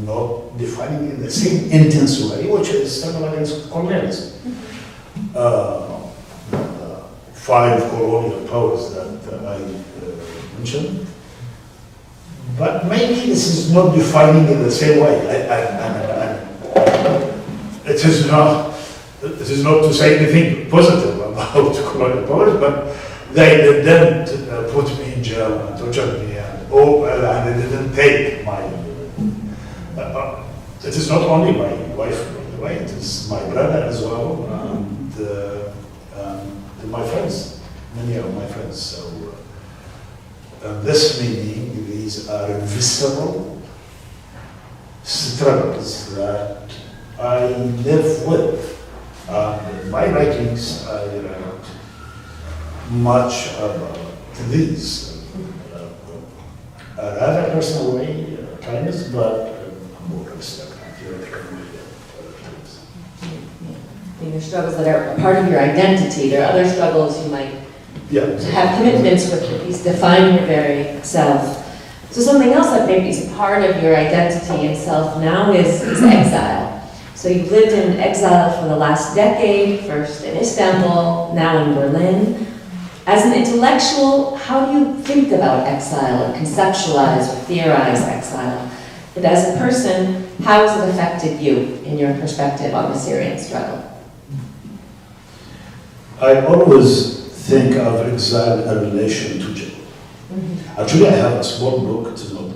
not defining in the same intense way, which is struggle against colonialism. 5 colonial powers that I mentioned. But maybe this is not defining in the same way. It is not to say anything positive about colonial powers, but they didn't put me in jail and torture me, and they didn't take my. It is not only my wife, by the way, it is my brother as well, and my friends, many of my friends. So this meaning, these are visceral struggles that I live with. In my writings, I write much about these. A rather personal way, kindness, but more abstract. Your struggles that are a part of your identity. There are other struggles you might have commitments with, but these define your very self. So something else that maybe is part of your identity and self now is exile. So you've lived in exile for the last decade, first in Istanbul, now in Berlin. As an intellectual, how do you think about exile or conceptualize or theorize exile? And as a person, how has it affected you in your perspective on the Syrian struggle? I always think of exile in relation to jail. Actually, I have a small book. It is not.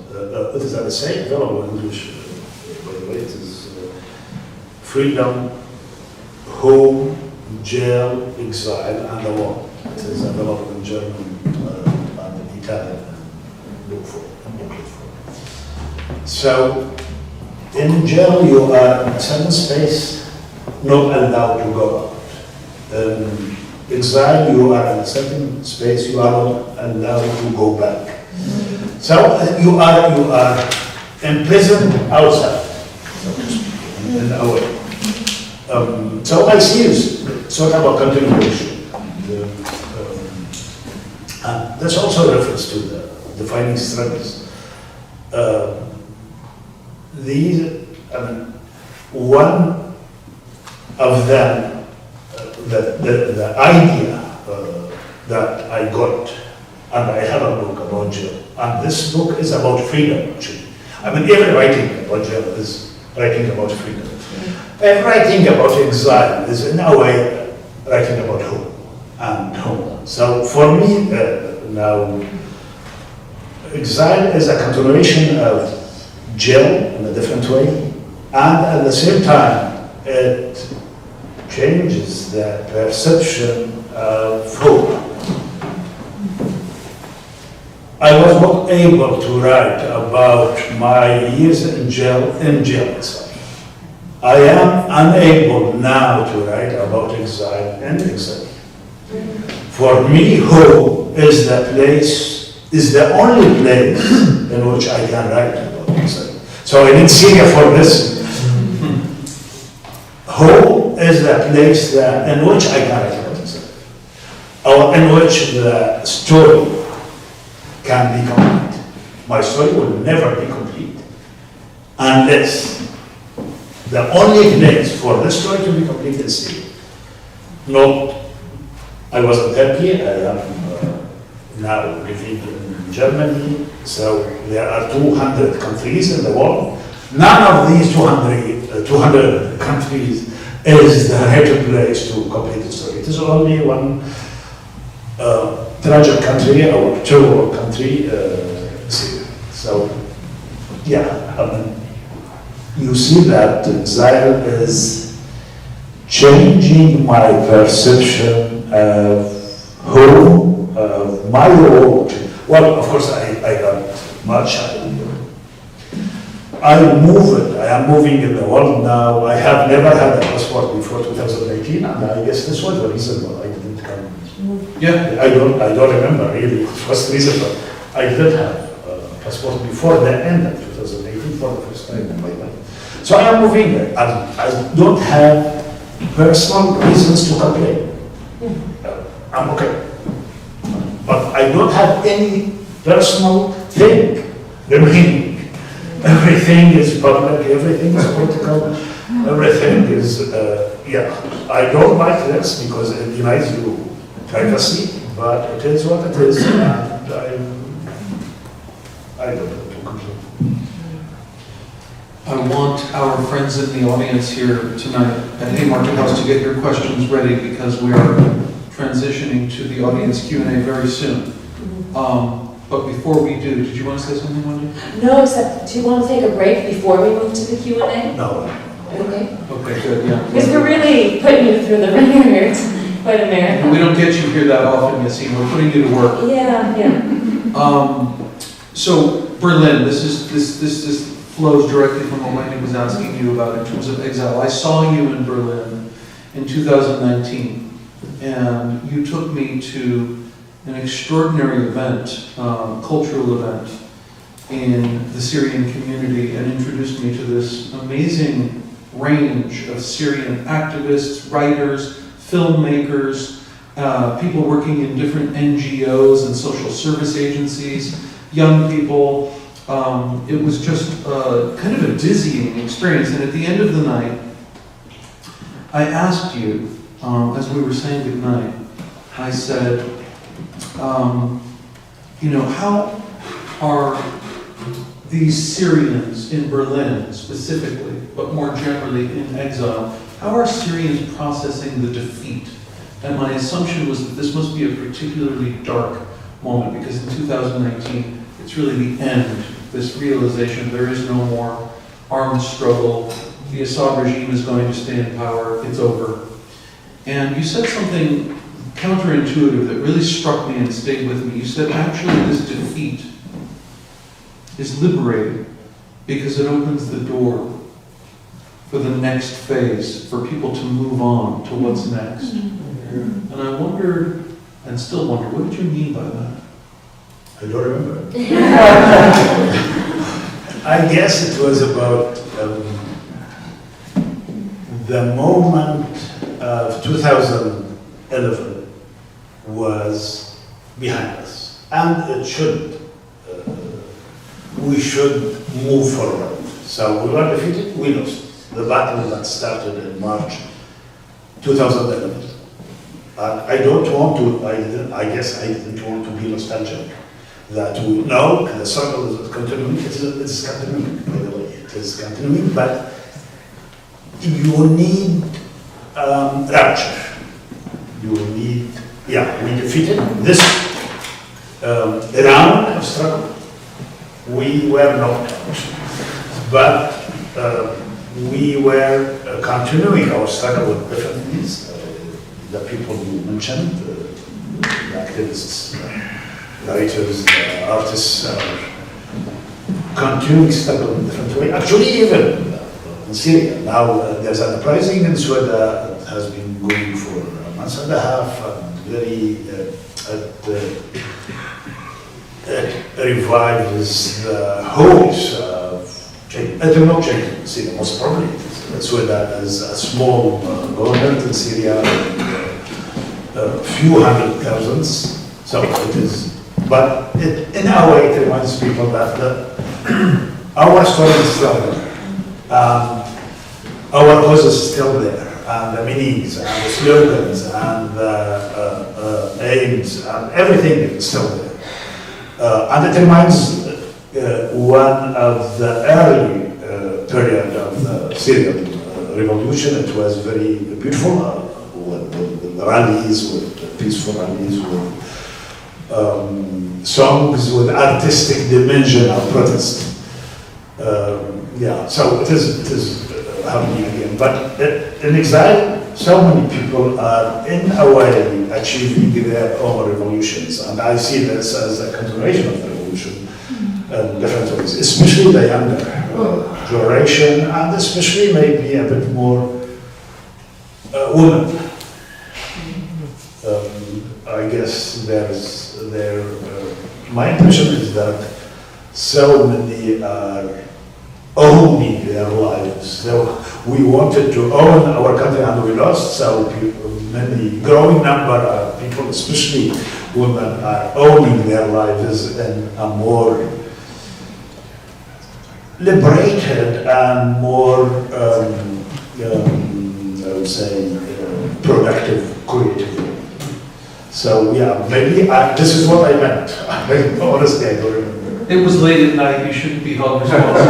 It is an essay available in English. By the way, it is Freedom, Home, Jail, Exile, and the War. It is available in German and in Italian. Booklet for. So, in jail, you are in a certain space, not allowed to go out. Exile, you are in a certain space, you are not allowed to go back. So you are imprisoned outside, so to speak, in a way. So I see sort of a continuation. And there's also a reference to the defining struggles. One of them, the idea that I got, and I have a book about jail, and this book is about freedom, actually. I mean, every writing about jail is writing about freedom. Every writing about exile is, in a way, writing about home and homeland. So for me, now, exile is a continuation of jail in a different way, and at the same time, it changes the perception of hope. I was not able to write about my years in jail itself. I am unable now to write about exile and exile. For me, home is the only place in which I can write about exile. So I need Syria for this. Home is the place in which I can write about exile, or in which the story can be complete. My story will never be complete unless the only place for the story to be complete is Syria. not, I wasn't happy. I am now living in Germany. So there are 200 countries in the world. None of these 200 countries is the right place to complete the story. It is only one tragic country or terrible country, Syria. So, yeah, you see that Exile is changing my perception of who, of my role. Well, of course, I got much. I am moving in the world now. I have never had a passport before 2018, and I guess this was the reason why I didn't come. Yeah. I don't remember really what's the reason, but I did have a passport before the end of 2018 for the first time in my life. So I am moving there, and I don't have personal reasons to complain. I'm okay. But I don't have any personal thing remaining. Everything is public, everything is political, everything is, yeah. I don't like this because it denies you privacy, but it is what it is, and I don't know to complain. I want our friends in the audience here tonight at Haymarket House to get your questions ready because we are transitioning to the audience Q&A very soon. But before we do, did you want to say something, Wendy? No, except do you want to take a break before we move to the Q&A? No. Okay. Okay, good, yeah. Because we're really putting you through the ringer here. It's quite a marathon. We don't get you here that often, Yassin. We're putting you to work. Yeah. So Berlin, this flows directly from what Wendy was asking you about in terms of Exile. I saw you in Berlin in 2019, and you took me to an extraordinary event, cultural event in the Syrian community, and introduced me to this amazing range of Syrian activists, writers, filmmakers, people working in different NGOs and social service agencies, young people. It was just kind of a dizzying experience. And at the end of the night, I asked you, as we were saying goodnight, I said, how are these Syrians in Berlin specifically, but more generally in exile, how are Syrians processing the defeat? And my assumption was that this must be a particularly dark moment because in 2019, it's really the end, this realization there is no more armed struggle, the Assad regime is going to stay in power, it's over. And you said something counterintuitive that really struck me and stayed with me. You said actually this defeat is liberating because it opens the door for the next phase, for people to move on to what's next. And I wondered, and still wonder, what did you mean by that? I don't remember. I guess it was about the moment of 2011 was behind us, and it should, we should move forward. So we were defeated, we lost. The battle that started in March 2011. I don't want to, I guess I didn't want to be nostalgic. That we know the struggle is continuing, it's continuing, by the way, it is continuing, but you need rapture. You need, yeah, we defeated this round of struggle. We were knocked out, but we were continuing our struggle with different needs. The people you mentioned, the activists, writers, artists are continuing struggle in a different way. Actually, even in Syria, now there's an uprising in Sweden that has been going for a month and a half, and very it revives the hopes of change. It will not change in Syria, most probably. Sweden is a small government in Syria, a few hundred thousands, so it is. But in a way, it reminds people that our story is still there. Our cause is still there. and the meanings, and the slogans, and the aims, and everything is still there. And it reminds one of the early period of the Syrian revolution. It was very beautiful, with rallies, with peaceful rallies, with songs, with artistic dimension of protest. Yeah, so it is happening again. But in exile, so many people are in a way achieving their own revolutions, and I see this as a continuation of the revolution in different ways, especially the younger generation, and especially maybe a bit more women. I guess my impression is that so many are owning their lives. So we wanted to own our country and we lost, so many growing number of people, especially women, are owning their lives in a more liberated and more, I would say, productive, creative way. So yeah, maybe this is what I meant. Honestly, I don't remember. It was late at night, you shouldn't be held responsible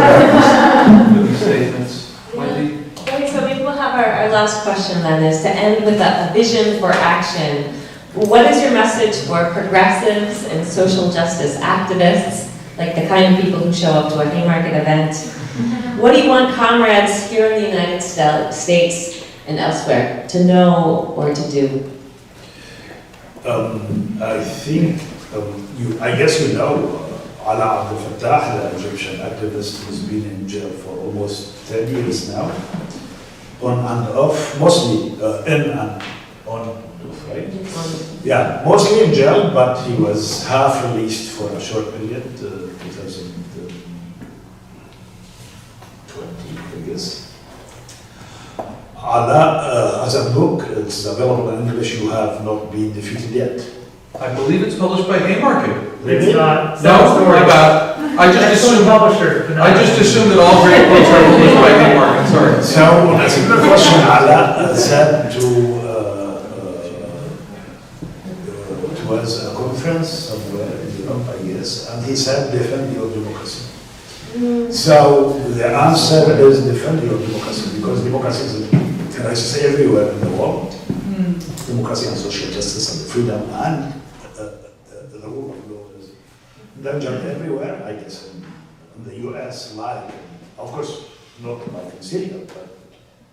for these statements. Wendy? Okay, so maybe we'll have our last question then, is to end with a vision for action. What is your message for progressives and social justice activists, like the kind of people who show up to a Haymarket event? What do you want comrades here in the United States and elsewhere to know or to do? I think, I guess you know, Ala Abdel Fattah, the Egyptian activist who's been in jail for almost 10 years now, on and off, mostly in and on, right? Yeah, mostly in jail, but he was half released for a short period, 2020, I guess. Ala, as a book, it's available in English, You Have Not Been Defeated Yet. I believe it's published by Haymarket. It's not. No, my bad. I just assumed that all great books are published by Haymarket, sorry. So, a similar question, Ala said it was a conference somewhere in Europe, I guess, and he said, defend your democracy. So, the answer is defend your democracy, because democracy is a crisis everywhere in the world. Democracy and social justice and freedom and the rule of law is endangered everywhere, I guess, in the US, like, of course, not like in Syria, but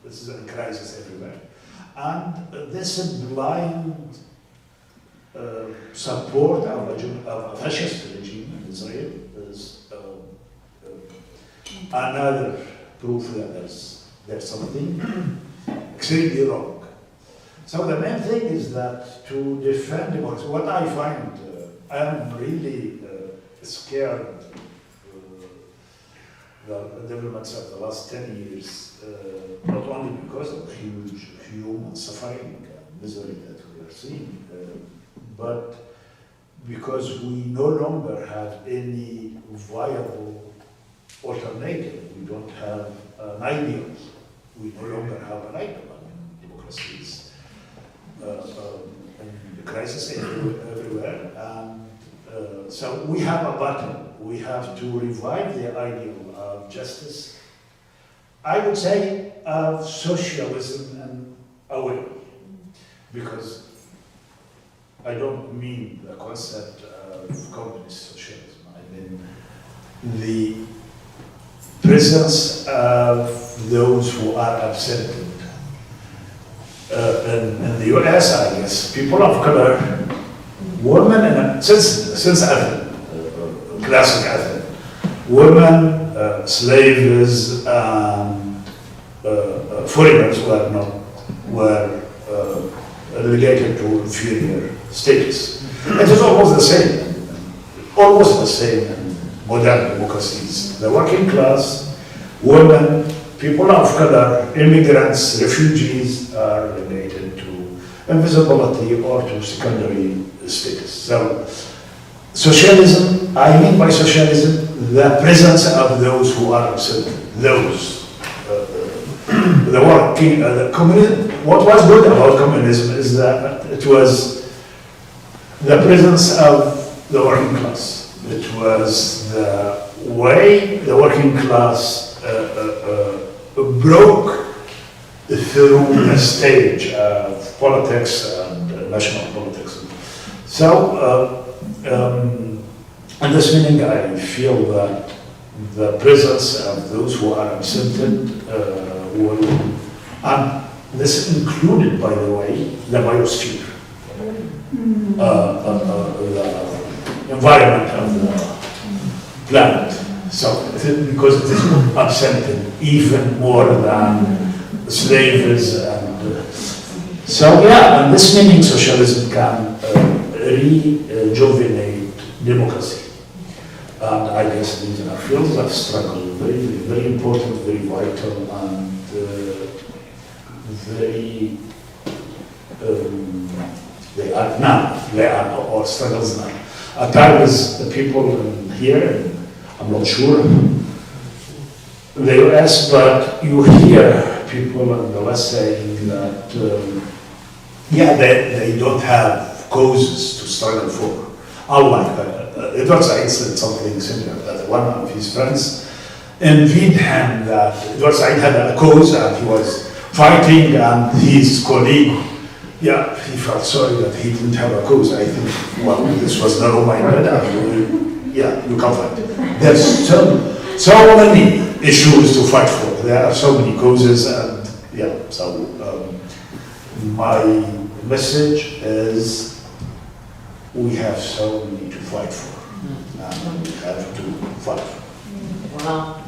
this is a crisis everywhere. And this blind support of a fascist regime in Israel is another proof that there's something extremely wrong. So the main thing is that to defend democracy, what I find, I'm really scared the developments of the last 10 years, not only because of the huge human suffering and misery that we are seeing, but because we no longer have any viable alternative. We don't have an ideal. We no longer have an ideal. Democracy is and the crisis everywhere, and so we have a battle. We have to revive the ideal of justice, I would say of socialism and a way, because I don't mean the concept of communist socialism. I mean the presence of those who are absented. In the US, I guess, people of color, women, and since Athens, classic Athens, women, slaves, and foreigners were relegated to inferior status. It is almost the same in modern democracies. The working class, women, people of color, immigrants, refugees are related to invisibility or to secondary status. So, socialism, I mean by socialism, the presence of those who are absent, those the working, the communism, what was good about communism is that it was the presence of the working class. It was the way the working class broke through the stage of politics and national politics. So, in this meaning, I feel that the presence of those who are absented will, and this included, by the way, the biosphere, the environment of the planet. So, because it is absented even more than slaves and so yeah, in this meaning socialism can rejuvenate democracy. And I guess these are fields of struggle, very, very important, very vital, and very, they are all struggles now. At times, the people in here, I'm not sure, the US, but you hear people in the West saying that, yeah, they don't have causes to struggle for. Unlike Edward Said said something similar, that one of his friends envied him that Edward Said had a cause and he was fighting, and his colleague, yeah, he felt sorry that he didn't have a cause. I think, well, this was narrow-minded, and yeah, you can fight. There's so many issues to fight for. There are so many causes, and yeah, so my message is we have so many to fight for, and we have to fight for. Wow.